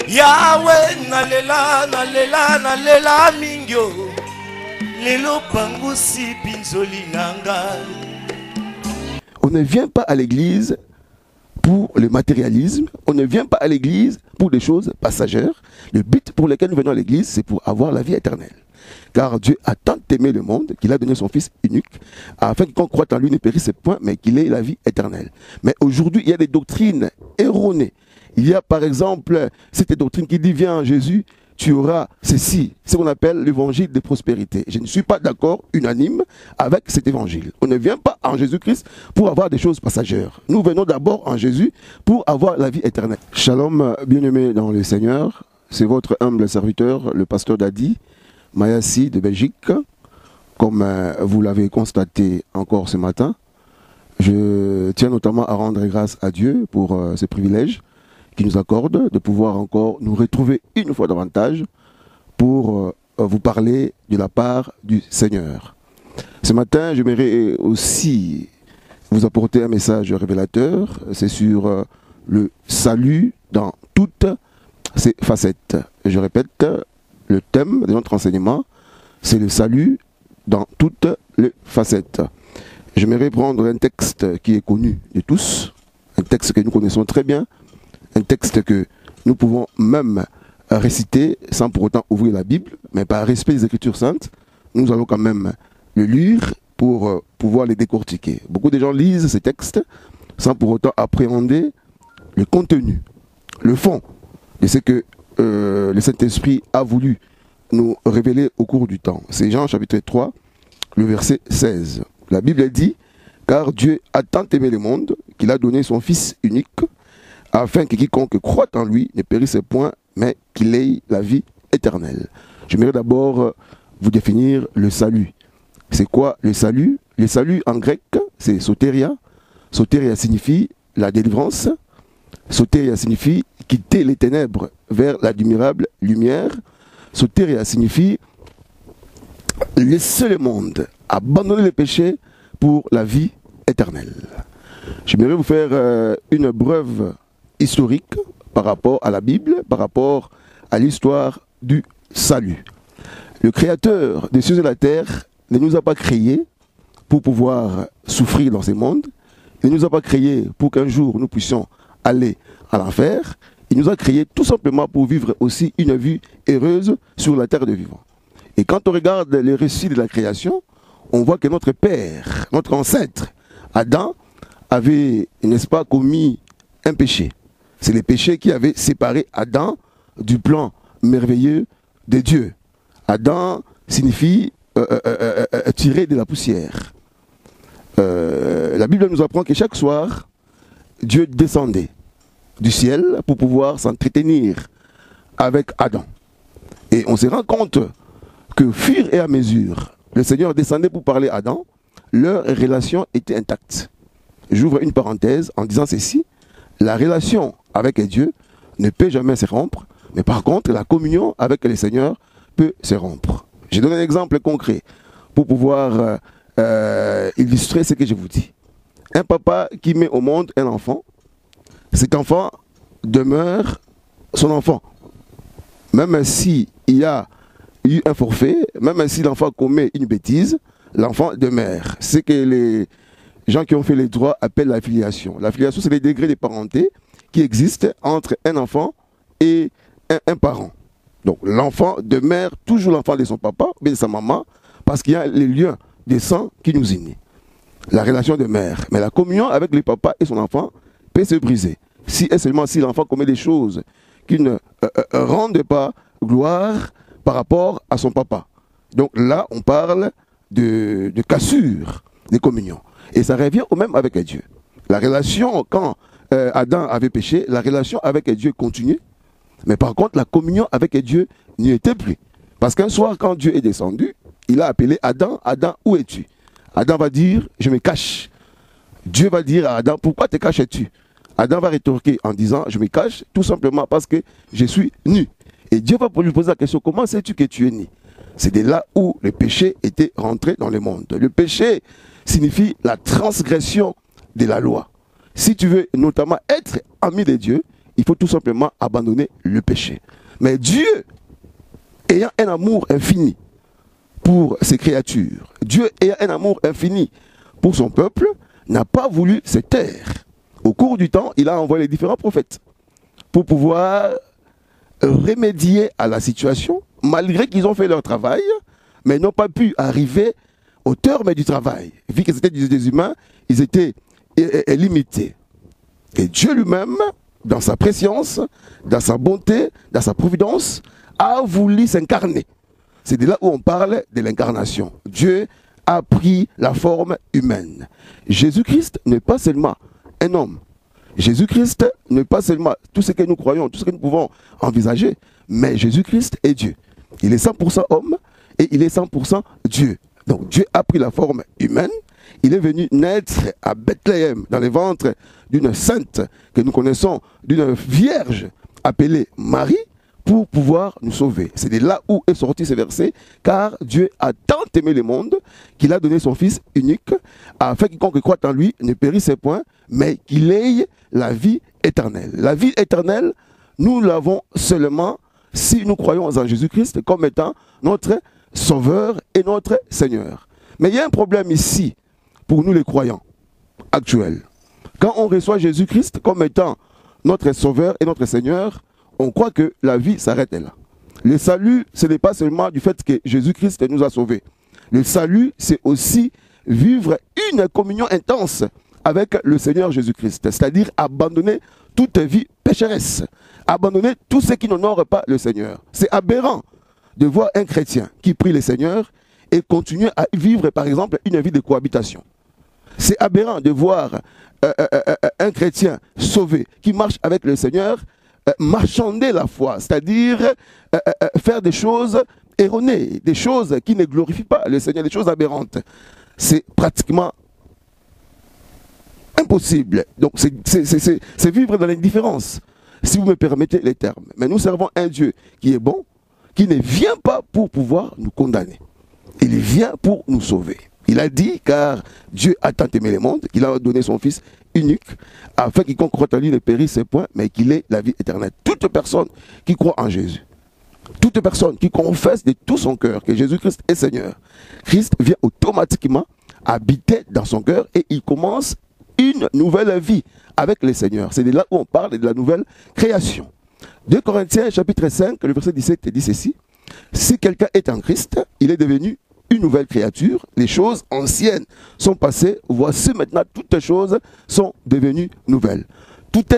Yahweh nalela nalela nalela mingyo lelo pangusi pinzoli nanga. On ne vient pas à l'église pour le matérialisme, on ne vient pas à l'église pour des choses passagères. Le but pour lequel nous venons à l'église, c'est pour avoir la vie éternelle. Car Dieu a tant aimé le monde qu'il a donné son Fils unique, afin que quiconque croit en lui ne périsse point, mais qu'il ait la vie éternelle. Mais aujourd'hui, il y a des doctrines erronées. Il y a par exemple cette doctrine qui dit, viens en Jésus, tu auras ceci, ce qu'on appelle l'évangile de prospérité. Je ne suis pas d'accord unanime avec cet évangile. On ne vient pas en Jésus-Christ pour avoir des choses passagères. Nous venons d'abord en Jésus pour avoir la vie éternelle. Shalom, bien-aimés dans le Seigneur. C'est votre humble serviteur, le pasteur Dadi Mayassi de Belgique. Comme vous l'avez constaté encore ce matin, je tiens notamment à rendre grâce à Dieu pour ce privilège qui nous accorde de pouvoir encore nous retrouver une fois davantage pour vous parler de la part du Seigneur. Ce matin, j'aimerais aussi vous apporter un message révélateur. C'est sur le salut dans toutes ses facettes. Je répète, le thème de notre enseignement, c'est le salut dans toutes les facettes. J'aimerais prendre un texte qui est connu de tous, un texte que nous connaissons très bien, un texte que nous pouvons même réciter sans pour autant ouvrir la Bible, mais par respect des Écritures saintes, nous allons quand même le lire pour pouvoir les décortiquer. Beaucoup de gens lisent ces textes sans pour autant appréhender le contenu, le fond de ce que le Saint-Esprit a voulu nous révéler au cours du temps. C'est Jean chapitre 3, le verset 16. La Bible dit, car Dieu a tant aimé le monde qu'il a donné son Fils unique, afin que quiconque croit en lui ne périsse point, mais qu'il ait la vie éternelle. J'aimerais d'abord vous définir le salut. C'est quoi le salut? Le salut en grec, c'est soteria. Soteria signifie la délivrance. Soteria signifie quitter les ténèbres vers l'admirable lumière. Soteria signifie laisser le monde, abandonner le péché pour la vie éternelle. J'aimerais vous faire une brève historique par rapport à la Bible, par rapport à l'histoire du salut. Le Créateur des cieux et de la terre ne nous a pas créés pour pouvoir souffrir dans ce monde. Il ne nous a pas créés pour qu'un jour nous puissions aller à l'enfer. Il nous a créés tout simplement pour vivre aussi une vie heureuse sur la terre de vivants. Et quand on regarde les récits de la création, on voit que notre père, notre ancêtre, Adam, avait, n'est-ce pas, commis un péché. C'est le péché qui avait séparé Adam du plan merveilleux de Dieu. Adam signifie tirer de la poussière. La Bible nous apprend que chaque soir, Dieu descendait du ciel pour pouvoir s'entretenir avec Adam. Et on se rend compte que, fur et à mesure, le Seigneur descendait pour parler à Adam, leur relation était intacte. J'ouvre une parenthèse en disant ceci. La relation avec Dieu ne peut jamais se rompre, mais par contre, la communion avec le Seigneur peut se rompre. Je donne un exemple concret pour pouvoir illustrer ce que je vous dis. Un papa qui met au monde un enfant, cet enfant demeure son enfant. Même s'il y a eu un forfait, même si l'enfant commet une bêtise, l'enfant demeure. C'est que les gens qui ont fait les droits appellent la filiation. La filiation, c'est les degrés de parenté qui existent entre un enfant et un parent. Donc l'enfant demeure toujours l'enfant de son papa ou de sa maman parce qu'il y a les liens de sang qui nous unissent. La relation demeure. Mais la communion avec le papa et son enfant peut se briser. Si et seulement si l'enfant commet des choses qui ne rendent pas gloire par rapport à son papa. Donc là, on parle de cassure des communions. Et ça revient au même avec Dieu. La relation, quand Adam avait péché, la relation avec Dieu continuait. Mais par contre, la communion avec Dieu n'y était plus. Parce qu'un soir, quand Dieu est descendu, il a appelé Adam, Adam, où es-tu? Adam va dire, je me cache. Dieu va dire à Adam, pourquoi te caches-tu? Adam va rétorquer en disant, je me cache tout simplement parce que je suis nu. Et Dieu va lui poser la question, comment sais-tu que tu es nu? C'est de là où le péché était rentré dans le monde. Le péché signifie la transgression de la loi. Si tu veux notamment être ami de Dieu, il faut tout simplement abandonner le péché. Mais Dieu, ayant un amour infini pour ses créatures, Dieu ayant un amour infini pour son peuple, n'a pas voulu se taire. Au cours du temps, il a envoyé les différents prophètes pour pouvoir remédier à la situation, malgré qu'ils ont fait leur travail, mais n'ont pas pu arriver au terme du travail. Vu que c'était des humains, ils étaient limités. Et Dieu lui-même, dans sa préscience, dans sa bonté, dans sa providence, a voulu s'incarner. C'est de là où on parle de l'incarnation. Dieu a pris la forme humaine. Jésus-Christ n'est pas seulement un homme. Jésus-Christ n'est pas seulement tout ce que nous croyons, tout ce que nous pouvons envisager, mais Jésus-Christ est Dieu. Il est 100% homme et il est 100% Dieu. Donc Dieu a pris la forme humaine. Il est venu naître à Bethléem, dans le ventre d'une sainte que nous connaissons, d'une vierge appelée Marie, pour pouvoir nous sauver. C'est de là où est sorti ce verset, car Dieu a tant aimé le monde qu'il a donné son Fils unique, afin que quiconque croit en lui ne périsse point, mais qu'il ait la vie éternelle. La vie éternelle, nous l'avons seulement si nous croyons en Jésus-Christ comme étant notre Sauveur et notre Seigneur. Mais il y a un problème ici, pour nous les croyants actuels. Quand on reçoit Jésus-Christ comme étant notre Sauveur et notre Seigneur, on croit que la vie s'arrête là. Le salut, ce n'est pas seulement du fait que Jésus-Christ nous a sauvés. Le salut, c'est aussi vivre une communion intense avec le Seigneur Jésus-Christ. C'est-à-dire abandonner toute vie pécheresse. Abandonner tout ce qui n'honore pas le Seigneur. C'est aberrant de voir un chrétien qui prie le Seigneur et continuer à vivre, par exemple, une vie de cohabitation. C'est aberrant de voir un chrétien sauvé qui marche avec le Seigneur marchander la foi, c'est-à-dire faire des choses erronées, des choses qui ne glorifient pas le Seigneur, des choses aberrantes. C'est pratiquement impossible. Donc c'est vivre dans l'indifférence, si vous me permettez les termes. Mais nous servons un Dieu qui est bon, qui ne vient pas pour pouvoir nous condamner. Il vient pour nous sauver. Il a dit, car Dieu a tant aimé le monde, qu'il a donné son Fils unique, afin qu'il quiconque croit en lui ne périsse point, mais qu'il ait la vie éternelle. Toute personne qui croit en Jésus, toute personne qui confesse de tout son cœur que Jésus-Christ est Seigneur, Christ vient automatiquement habiter dans son cœur et il commence une nouvelle vie avec le Seigneur. C'est de là où on parle de la nouvelle création. 2 Corinthiens chapitre 5, le verset 17 dit ceci: si quelqu'un est en Christ, il est devenu une nouvelle créature, les choses anciennes sont passées, voici maintenant toutes choses sont devenues nouvelles.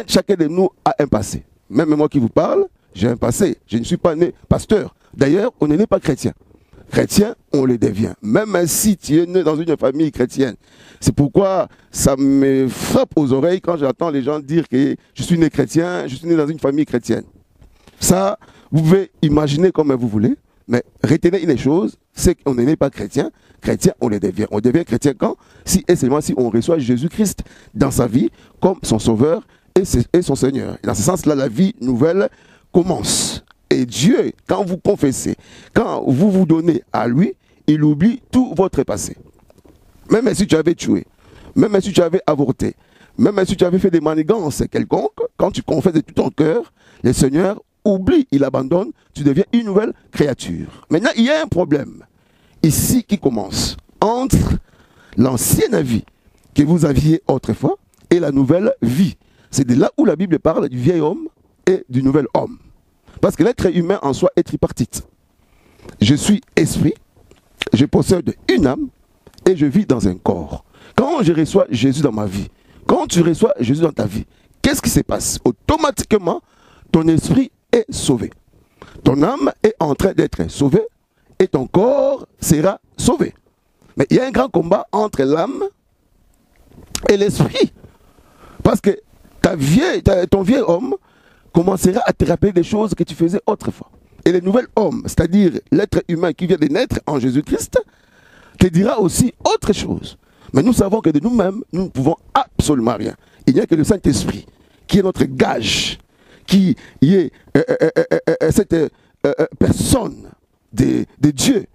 Chacun de nous a un passé. Même moi qui vous parle, j'ai un passé. Je ne suis pas né pasteur. D'ailleurs, on n'est pas chrétien. Chrétien, on le devient. Même si tu es né dans une famille chrétienne. C'est pourquoi ça me frappe aux oreilles quand j'entends les gens dire que je suis né chrétien, je suis né dans une famille chrétienne. Ça, vous pouvez imaginer comme vous voulez. Mais retenez une chose, c'est qu'on n'est pas chrétien. Chrétien, on le devient. On devient chrétien quand? Si et seulement si on reçoit Jésus-Christ dans sa vie comme son Sauveur et son Seigneur. Et dans ce sens-là, la vie nouvelle commence. Et Dieu, quand vous confessez, quand vous vous donnez à lui, il oublie tout votre passé. Même si tu avais tué, même si tu avais avorté, même si tu avais fait des manigances quelconques, quand tu confesses de tout ton cœur, le Seigneur oublie, il abandonne, tu deviens une nouvelle créature. Maintenant, il y a un problème ici qui commence entre l'ancienne vie que vous aviez autrefois et la nouvelle vie. C'est de là où la Bible parle du vieil homme et du nouvel homme. Parce que l'être humain en soi est tripartite. Je suis esprit, je possède une âme et je vis dans un corps. Quand je reçois Jésus dans ma vie, quand tu reçois Jésus dans ta vie, qu'est-ce qui se passe? Automatiquement, ton esprit est sauvé. Ton âme est en train d'être sauvée et ton corps sera sauvé. Mais il y a un grand combat entre l'âme et l'esprit. Parce que ton vieil homme commencera à te rappeler des choses que tu faisais autrefois. Et le nouvel homme, c'est-à-dire l'être humain qui vient de naître en Jésus-Christ, te dira aussi autre chose. Mais nous savons que de nous-mêmes, nous ne pouvons absolument rien. Il n'y a que le Saint-Esprit qui est notre gage, qui est cette personne de Dieu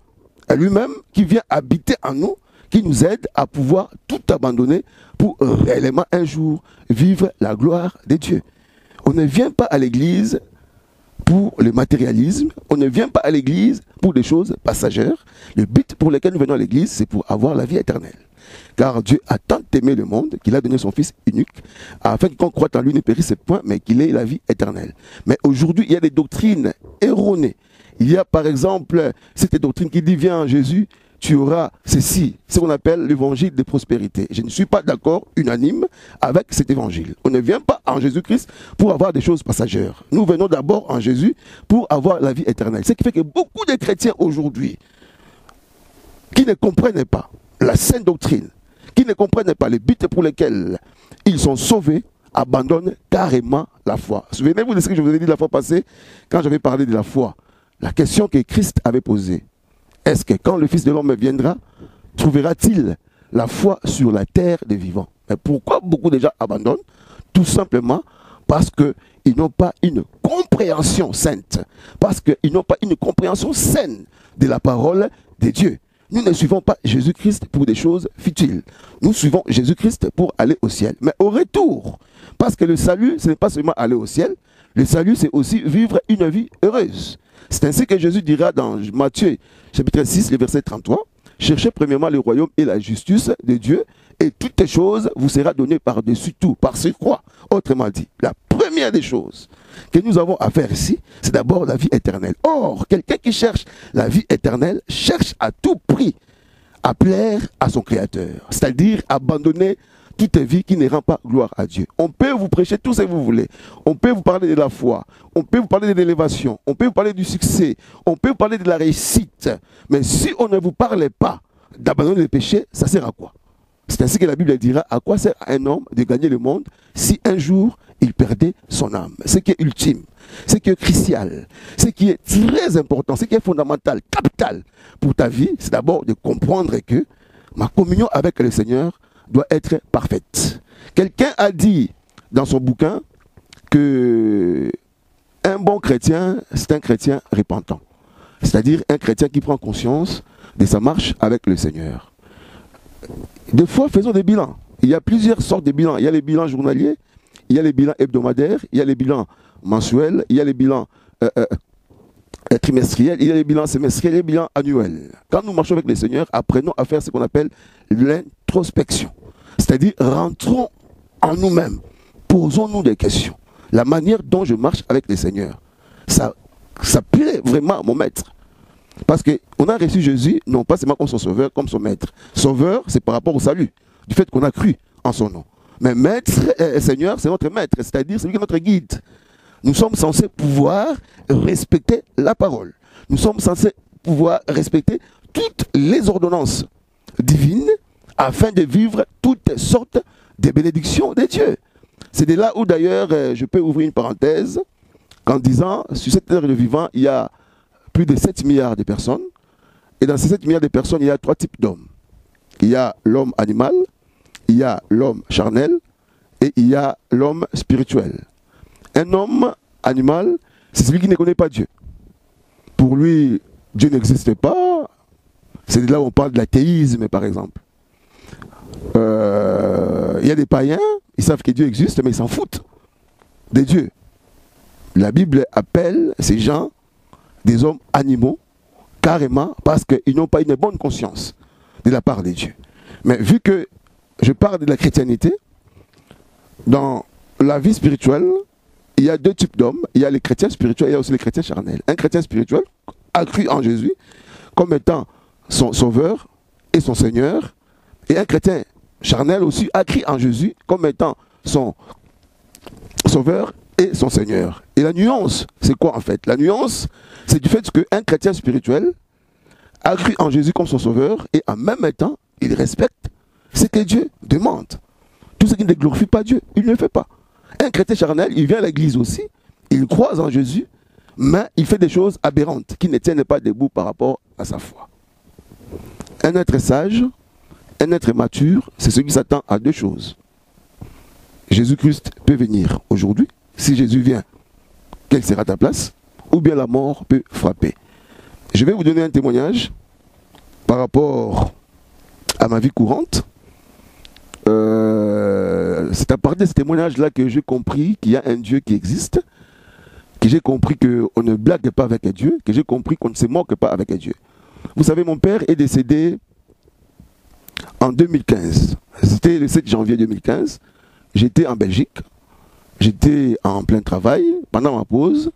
à lui-même qui vient habiter en nous, qui nous aide à pouvoir tout abandonner pour réellement un jour vivre la gloire de Dieu. On ne vient pas à l'église pour le matérialisme, on ne vient pas à l'église pour des choses passagères. Le but pour lequel nous venons à l'église, c'est pour avoir la vie éternelle. Car Dieu a tant aimé le monde qu'il a donné son Fils unique, afin que qu'on croit en lui ne périsse point, mais qu'il ait la vie éternelle. Mais aujourd'hui, il y a des doctrines erronées. Il y a par exemple cette doctrine qui dit, viens en Jésus, tu auras ceci, ce qu'on appelle l'évangile de prospérité. Je ne suis pas d'accord, unanime, avec cet évangile. On ne vient pas en Jésus-Christ pour avoir des choses passagères. Nous venons d'abord en Jésus pour avoir la vie éternelle. Ce qui fait que beaucoup de chrétiens aujourd'hui, qui ne comprennent pas la sainte doctrine, qui ne comprennent pas les buts pour lesquels ils sont sauvés, abandonnent carrément la foi. Souvenez-vous de ce que je vous ai dit la fois passée, quand j'avais parlé de la foi. La question que Christ avait posée. Est-ce que quand le Fils de l'homme viendra, trouvera-t-il la foi sur la terre des vivants? Mais pourquoi beaucoup de gens abandonnent? Tout simplement parce qu'ils n'ont pas une compréhension sainte. Parce qu'ils n'ont pas une compréhension saine de la parole de Dieu. Nous ne suivons pas Jésus-Christ pour des choses futiles. Nous suivons Jésus-Christ pour aller au ciel. Mais au retour, parce que le salut, ce n'est pas seulement aller au ciel, le salut, c'est aussi vivre une vie heureuse. C'est ainsi que Jésus dira dans Matthieu, chapitre 6, le verset 33, « Cherchez premièrement le royaume et la justice de Dieu, et toutes les choses vous sera données par-dessus tout, par surcroît. » Autrement dit, la première des choses que nous avons à faire ici, c'est d'abord la vie éternelle. Or, quelqu'un qui cherche la vie éternelle cherche à tout prix à plaire à son Créateur, c'est-à-dire abandonner toute vie qui ne rend pas gloire à Dieu. On peut vous prêcher tout ce que vous voulez. On peut vous parler de la foi. On peut vous parler de l'élévation. On peut vous parler du succès. On peut vous parler de la réussite. Mais si on ne vous parle pas d'abandonner le péché, ça sert à quoi? C'est ainsi que la Bible dira, à quoi sert à un homme de gagner le monde si un jour il perdait son âme? Ce qui est ultime, ce qui est crucial, ce qui est très important, ce qui est fondamental, capital pour ta vie, c'est d'abord de comprendre que ma communion avec le Seigneur doit être parfaite. Quelqu'un a dit dans son bouquin que un bon chrétien, c'est un chrétien repentant. C'est-à-dire un chrétien qui prend conscience de sa marche avec le Seigneur. Des fois, faisons des bilans. Il y a plusieurs sortes de bilans. Il y a les bilans journaliers, il y a les bilans hebdomadaires, il y a les bilans mensuels, il y a les bilans trimestriels, il y a les bilans semestriels, il y a les bilans annuels. Quand nous marchons avec le Seigneur, apprenons à faire ce qu'on appelle l'introspection. C'est-à-dire, rentrons en nous-mêmes, posons-nous des questions. La manière dont je marche avec le Seigneur, ça plaît vraiment à mon maître. Parce qu'on a reçu Jésus, non pas seulement comme son sauveur, comme son maître. Sauveur, c'est par rapport au salut, du fait qu'on a cru en son nom. Mais maître, Seigneur, c'est notre maître, c'est-à-dire c'est lui qui est notre guide. Nous sommes censés pouvoir respecter la parole. Nous sommes censés pouvoir respecter toutes les ordonnances divines afin de vivre toutes sortes de bénédictions de Dieu. C'est de là où d'ailleurs je peux ouvrir une parenthèse en disant, sur cette terre de vivant, il y a plus de 7 milliards de personnes. Et dans ces 7 milliards de personnes, il y a 3 types d'hommes. Il y a l'homme animal, il y a l'homme charnel et il y a l'homme spirituel. Un homme animal, c'est celui qui ne connaît pas Dieu. Pour lui, Dieu n'existe pas. C'est de là où on parle de l'athéisme, par exemple. Il y a des païens, ils savent que Dieu existe, mais ils s'en foutent de Dieu. La Bible appelle ces gens des hommes animaux, carrément, parce qu'ils n'ont pas une bonne conscience de la part de Dieu. Mais vu que je parle de la chrétienté, dans la vie spirituelle, il y a 2 types d'hommes. Il y a les chrétiens spirituels, il y a aussi les chrétiens charnels. Un chrétien spirituel a cru en Jésus comme étant son sauveur et son Seigneur. Et un chrétien charnel aussi a cru en Jésus comme étant son sauveur et son Seigneur. Et la nuance, c'est quoi en fait? La nuance, c'est du fait qu'un chrétien spirituel a cru en Jésus comme son sauveur et en même temps, il respecte ce que Dieu demande. Tout ce qui ne glorifie pas Dieu, il ne le fait pas. Un chrétien charnel, il vient à l'église aussi, il croit en Jésus, mais il fait des choses aberrantes qui ne tiennent pas debout par rapport à sa foi. Un être sage, un être mature, c'est celui qui s'attend à 2 choses. Jésus-Christ peut venir aujourd'hui. Si Jésus vient, quelle sera ta place? Ou bien la mort peut frapper. Je vais vous donner un témoignage par rapport à ma vie courante. c'est à partir de ce témoignage-là que j'ai compris qu'il y a un Dieu qui existe, que j'ai compris qu'on ne blague pas avec Dieu, que j'ai compris qu'on ne se moque pas avec Dieu. Vous savez, mon père est décédé en 2015. C'était le 7 janvier 2015. J'étais en Belgique. J'étais en plein travail. Pendant ma pause,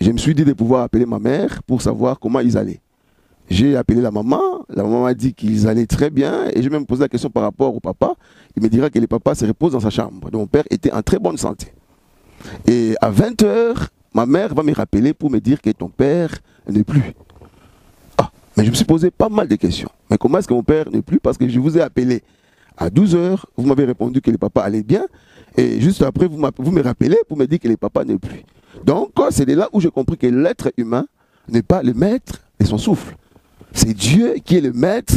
je me suis dit de pouvoir appeler ma mère pour savoir comment ils allaient. J'ai appelé la maman. La maman m'a dit qu'ils allaient très bien. Et je vais me poser la question par rapport au papa. Il me dira que le papa se repose dans sa chambre. Donc mon père était en très bonne santé. Et à 20 h, ma mère va me rappeler pour me dire que ton père n'est plus. Ah, mais je me suis posé pas mal de questions. Mais comment est-ce que mon père n'est plus? Parce que je vous ai appelé à 12 h. Vous m'avez répondu que le papa allait bien. Et juste après, vous me rappelez pour me dire que le papa n'est plus. Donc, c'est de là où j'ai compris que l'être humain n'est pas le maître de son souffle. C'est Dieu qui est le maître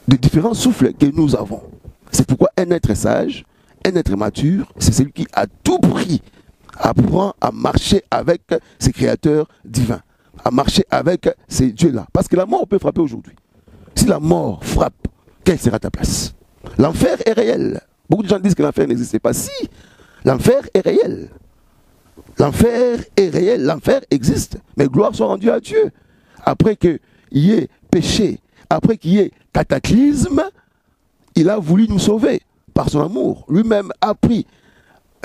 de différents souffles que nous avons. C'est pourquoi un être sage, un être mature, c'est celui qui à tout prix apprend à marcher avec ses créateurs divins, à marcher avec ces dieux-là. Parce que la mort peut frapper aujourd'hui. Si la mort frappe, quelle sera ta place? L'enfer est réel. Beaucoup de gens disent que l'enfer n'existe pas. Si, l'enfer est réel. L'enfer est réel, l'enfer existe. Mais gloire soit rendue à Dieu. Après qu'il y ait péché, après qu'il y ait cataclysme, il a voulu nous sauver par son amour. Lui-même a pris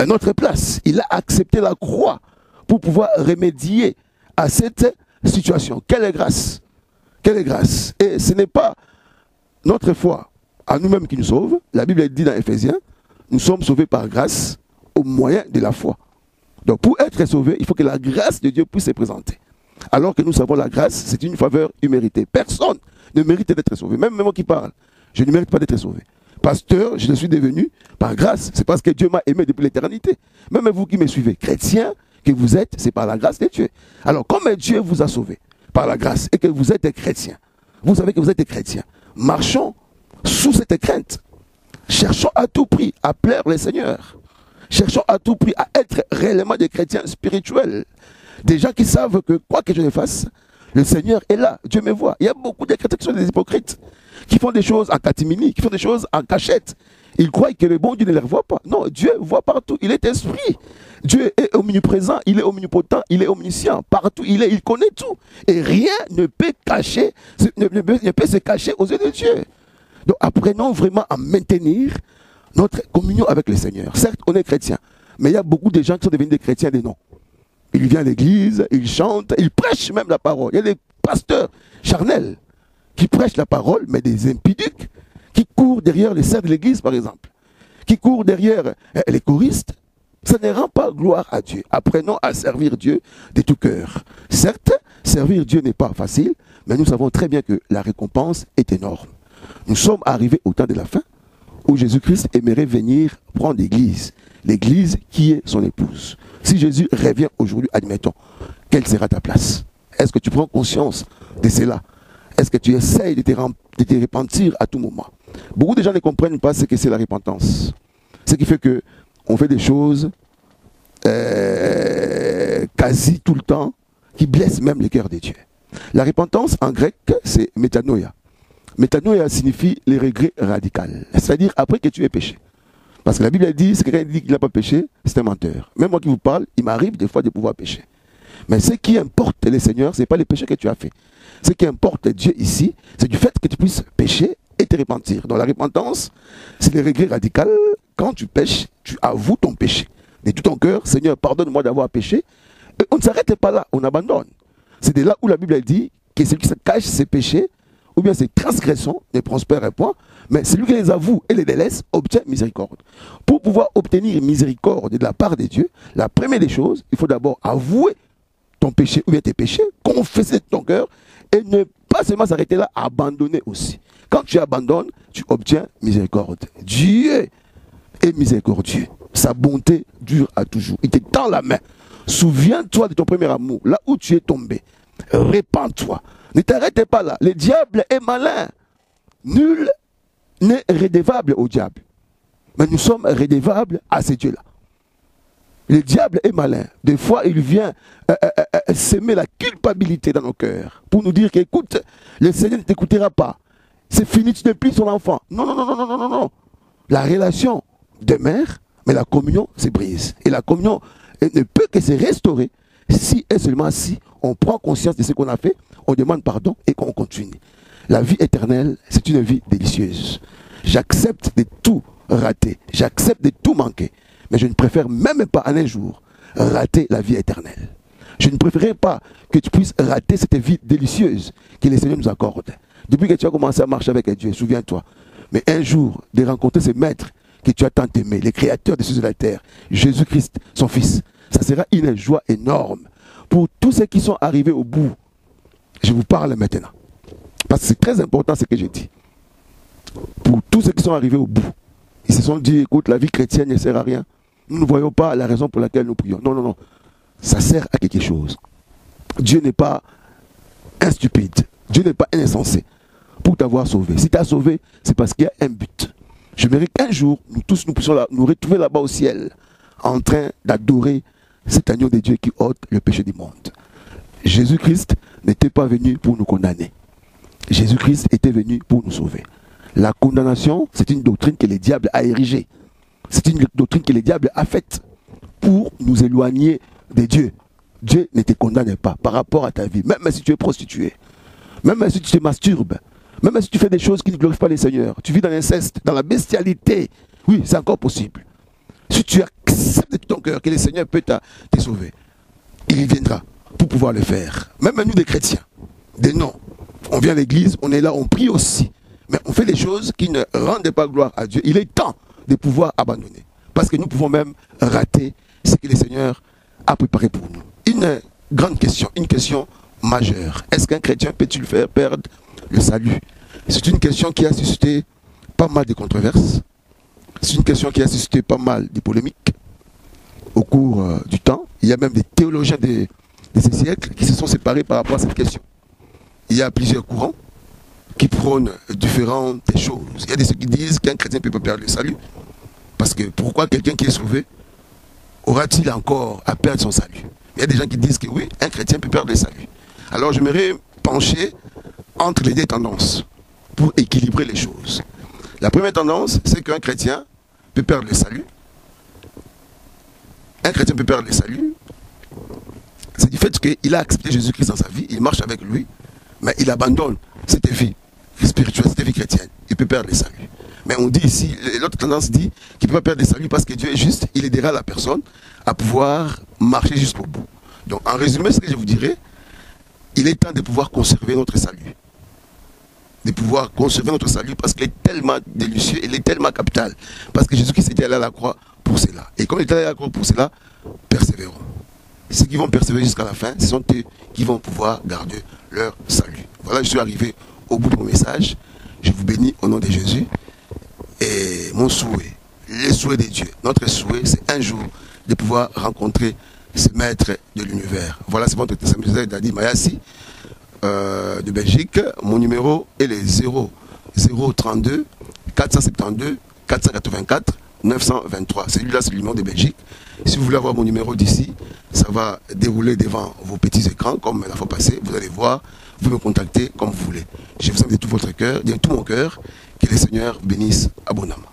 notre place. Il a accepté la croix pour pouvoir remédier à cette situation. Quelle grâce! Quelle grâce! Et ce n'est pas notre foi à nous-mêmes qui nous sauve. La Bible dit dans Éphésiens, nous sommes sauvés par grâce au moyen de la foi. Donc pour être sauvé, il faut que la grâce de Dieu puisse se présenter. Alors que nous savons la grâce, c'est une faveur imméritée. Personne ne mérite d'être sauvé. Même moi qui parle, je ne mérite pas d'être sauvé. Pasteur, je le suis devenu par grâce. C'est parce que Dieu m'a aimé depuis l'éternité. Même vous qui me suivez, chrétiens que vous êtes, c'est par la grâce de Dieu. Alors comme Dieu vous a sauvé par la grâce et que vous êtes chrétien, vous savez que vous êtes chrétien, marchons sous cette crainte. Cherchons à tout prix à plaire le Seigneur. Cherchons à tout prix à être réellement des chrétiens spirituels. Des gens qui savent que quoi que je ne fasse, le Seigneur est là, Dieu me voit. Il y a beaucoup de chrétiens qui sont des hypocrites, qui font des choses en catimini, qui font des choses en cachette. Ils croient que le bon Dieu ne les voit pas. Non, Dieu voit partout, il est esprit. Dieu est omniprésent, il est omnipotent, il est omniscient. Partout il est, il connaît tout. Et rien ne peut cacher, ne peut se cacher aux yeux de Dieu. Donc apprenons vraiment à maintenir notre communion avec le Seigneur. Certes, on est chrétien, mais il y a beaucoup de gens qui sont devenus des chrétiens des noms. Ils viennent à l'église, ils chantent, ils prêchent même la parole. Il y a des pasteurs charnels qui prêchent la parole, mais des impudiques qui courent derrière les sœurs de l'église, par exemple, qui courent derrière les choristes. Ça ne rend pas gloire à Dieu. Apprenons à servir Dieu de tout cœur. Certes, servir Dieu n'est pas facile, mais nous savons très bien que la récompense est énorme. Nous sommes arrivés au temps de la fin, où Jésus-Christ aimerait venir prendre l'église. L'église qui est son épouse. Si Jésus revient aujourd'hui, admettons, quelle sera ta place? Est-ce que tu prends conscience de cela? Est-ce que tu essayes de te repentir à tout moment? Beaucoup de gens ne comprennent pas ce que c'est la repentance. Ce qui fait qu'on fait des choses quasi tout le temps qui blessent même le cœur de Dieu. La repentance en grec, c'est métanoïa. Métanoïa signifie le regret radical. C'est-à-dire après que tu aies péché. Parce que la Bible dit, si quelqu'un dit qu'il n'a pas péché, c'est un menteur. Même moi qui vous parle, il m'arrive des fois de pouvoir pécher. Mais ce qui importe le Seigneur, ce n'est pas les péchés que tu as fait. Ce qui importe Dieu ici, c'est du fait que tu puisses pécher et te repentir. Donc la repentance, c'est le regret radical. Quand tu pêches, tu avoues ton péché. De tout ton cœur, Seigneur, pardonne-moi d'avoir péché. Et on ne s'arrête pas là, on abandonne. C'est de là où la Bible dit que celui qui se cache ses péchés, ou bien ses transgressions, ne prospèrent point, mais celui qui les avoue et les délaisse obtient miséricorde. Pour pouvoir obtenir miséricorde de la part de Dieu, la première des choses, il faut d'abord avouer ton péché ou bien tes péchés, confesser de ton cœur et ne pas seulement s'arrêter là, abandonner aussi. Quand tu abandonnes, tu obtiens miséricorde. Dieu est miséricordieux. Sa bonté dure à toujours. Il te tend la main. Souviens-toi de ton premier amour, là où tu es tombé. Répands-toi. Ne t'arrête pas là. Le diable est malin. Nul n'est redevable au diable. Mais nous sommes redevables à ce Dieu-là. Le diable est malin. Des fois, il vient s'aimer la culpabilité dans nos cœurs pour nous dire qu'écoute, le Seigneur ne t'écoutera pas. C'est fini, tu n'es plus son enfant. Non, non, non, non, non, non, non. La relation demeure, mais la communion se brise. Et la communion ne peut que se restaurer si et seulement si on prend conscience de ce qu'on a fait, on demande pardon et qu'on continue. La vie éternelle, c'est une vie délicieuse. J'accepte de tout rater, j'accepte de tout manquer, mais je ne préfère même pas en un jour rater la vie éternelle. Je ne préférerais pas que tu puisses rater cette vie délicieuse que le Seigneur nous accorde. Depuis que tu as commencé à marcher avec Dieu, souviens-toi, mais un jour de rencontrer ce maître que tu as tant aimé, le créateur des cieux et de la terre, Jésus-Christ, son Fils, ça sera une joie énorme. Pour tous ceux qui sont arrivés au bout, je vous parle maintenant. Parce que c'est très important ce que je dis. Pour tous ceux qui sont arrivés au bout, ils se sont dit, écoute, la vie chrétienne ne sert à rien. Nous ne voyons pas la raison pour laquelle nous prions. Non, non, non. Ça sert à quelque chose. Dieu n'est pas un stupide. Dieu n'est pas un insensé pour t'avoir sauvé. Si tu as sauvé, c'est parce qu'il y a un but. Je mérite qu'un jour, nous tous, nous puissions nous retrouver là-bas au ciel, en train d'adorer cet agneau de Dieu qui ôte le péché du monde. Jésus-Christ n'était pas venu pour nous condamner. Jésus-Christ était venu pour nous sauver. La condamnation, c'est une doctrine que le diable a érigée. C'est une doctrine que le diable a faite pour nous éloigner de Dieu. Dieu ne te condamne pas par rapport à ta vie. Même si tu es prostitué, même si tu te masturbes, même si tu fais des choses qui ne glorifient pas le Seigneur, tu vis dans l'inceste, dans la bestialité, oui, c'est encore possible. Si tu acceptes de tout ton cœur que le Seigneur peut te sauver, il viendra pour pouvoir le faire. Même nous des chrétiens, des noms, on vient à l'église, on est là, on prie aussi. Mais on fait des choses qui ne rendent pas gloire à Dieu. Il est temps de pouvoir abandonner. Parce que nous pouvons même rater ce que le Seigneur a préparé pour nous. Une grande question, une question majeure. Est-ce qu'un chrétien peut-il faire perdre le salut? C'est une question qui a suscité pas mal de controverses. C'est une question qui a suscité pas mal de polémiques au cours du temps. Il y a même des théologiens de ces siècles qui se sont séparés par rapport à cette question. Il y a plusieurs courants qui prônent différentes choses. Il y a des ceux qui disent qu'un chrétien ne peut pas perdre le salut. Parce que pourquoi quelqu'un qui est sauvé aura-t-il encore à perdre son salut? Il y a des gens qui disent que oui, un chrétien peut perdre le salut. Alors j'aimerais pencher entre les deux tendances pour équilibrer les choses. La première tendance, c'est qu'un chrétien peut perdre le salut. Un chrétien peut perdre le salut. C'est du fait qu'il a accepté Jésus-Christ dans sa vie, il marche avec lui, mais il abandonne cette vie spirituelle, cette vie chrétienne. Il peut perdre le salut. Mais on dit ici, l'autre tendance dit qu'il ne peut pas perdre le salut parce que Dieu est juste, il aidera la personne à pouvoir marcher jusqu'au bout. Donc en résumé, ce que je vous dirais, il est temps de pouvoir conserver notre salut. De pouvoir conserver notre salut parce qu'il est tellement délicieux, il est tellement capital. Parce que Jésus-Christ était allé à la croix pour cela. Et comme il était allé à la croix pour cela, persévérons. Ceux qui vont persévérer jusqu'à la fin, ce sont eux qui vont pouvoir garder leur salut. Voilà, je suis arrivé au bout de mon message. Je vous bénis au nom de Jésus. Et mon souhait, les souhaits de Dieu, notre souhait, c'est un jour de pouvoir rencontrer ce maître de l'univers. Voilà, c'est votre Samuel Dadi Mayassi de Belgique. Mon numéro est le 0032 472 484 923. Celui-là, c'est le numéro de Belgique. Si vous voulez avoir mon numéro d'ici, ça va dérouler devant vos petits écrans, comme la fois passée. Vous allez voir, vous me contactez comme vous voulez. Je vous aime de tout votre cœur, de tout mon cœur. Que le Seigneur bénisse abondamment.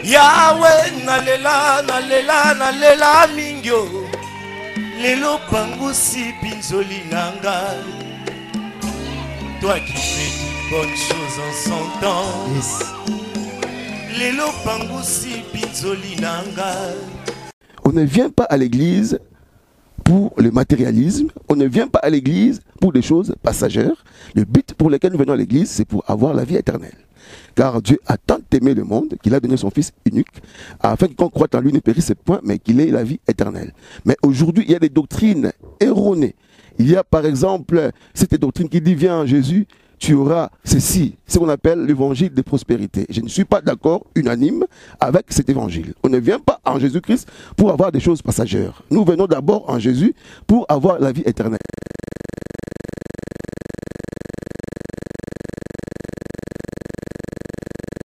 Yahweh, nalela, nalela, nalela, mingyo. Lelo pangusi pinzoli nanga. Toi qui fais de bonnes choses en son temps. Yes. Lelo pangusi pinzoli nanga. On ne vient pas à l'église pour le matérialisme, on ne vient pas à l'église pour des choses passagères. Le but pour lequel nous venons à l'église, c'est pour avoir la vie éternelle. Car Dieu a tant aimé le monde qu'il a donné son Fils unique, afin qu'on croit en lui ne périsse point, mais qu'il ait la vie éternelle. Mais aujourd'hui, il y a des doctrines erronées. Il y a par exemple cette doctrine qui dit, viens en Jésus, tu auras ceci, ce qu'on appelle l'évangile de prospérité. Je ne suis pas d'accord, unanime, avec cet évangile. On ne vient pas en Jésus-Christ pour avoir des choses passagères. Nous venons d'abord en Jésus pour avoir la vie éternelle.